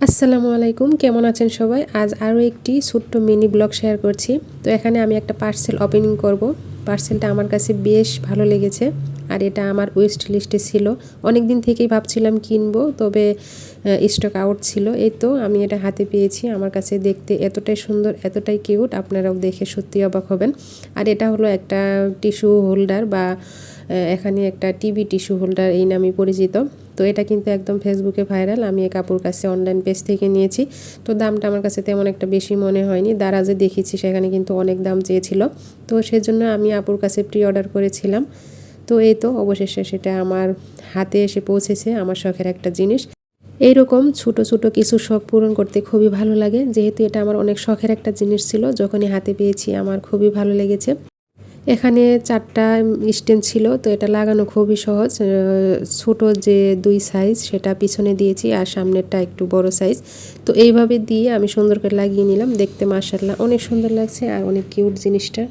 আসসালামু আলাইকুম, কেমন আছেন সবাই? আজ আরও একটি ছোট্ট মিনি ব্লগ শেয়ার করছি। তো এখানে আমি একটা পার্সেল ওপেনিং করব। পার্সেলটা আমার কাছে বেশ ভালো লেগেছে, আর এটা আমার ওয়েস্ট লিস্টে ছিল। অনেক দিন থেকেই ভাবছিলাম কিনবো, তবে স্টক আউট ছিল। এই তো আমি এটা হাতে পেয়েছি। আমার কাছে দেখতে এতটাই সুন্দর, এতটাই কিউট, আপনারাও দেখে সত্যি অবাক হবেন। আর এটা হলো একটা টিস্যু হোল্ডার, বা এখানে একটা টিভি টিস্যু হোল্ডার এই নামে পরিচিত। তো এটা কিন্তু একদম ফেসবুকে ভাইরাল। আমি এই কাপড় কাছে অনলাইন পেজ থেকে নিয়েছি। তো দামটা আমার কাছে তেমন একটা বেশি মনে হয়নি। দারাজে দেখেছি, সেখানে কিন্তু অনেক দাম চেয়েছিল। তো সেজন্য আমি আপুর কাছে প্রি অর্ডার করেছিলাম। তো এই তো অবশেষে সেটা আমার হাতে এসে পৌঁছেছে। আমার শখের একটা জিনিস। এইরকম ছোট ছোট কিছু শখ পূরণ করতে খুবই ভালো লাগে। যেহেতু এটা আমার অনেক শখের একটা জিনিস ছিল, যখনই হাতে পেয়েছি আমার খুবই ভালো লেগেছে। এখানে 4টা স্ট্যান্ড ছিল, তো এটা লাগানো খুবই সহজ। ছোট যে 2 সাইজ সেটা পিছনে দিয়েছি, আর সামনেরটা একটু বড় সাইজ। তো এইভাবে দিয়ে আমি সুন্দর করে লাগিয়ে নিলাম। দেখতে মাশাআল্লাহ অনেক সুন্দর লাগছে, আর অনেক কিউট জিনিসটা।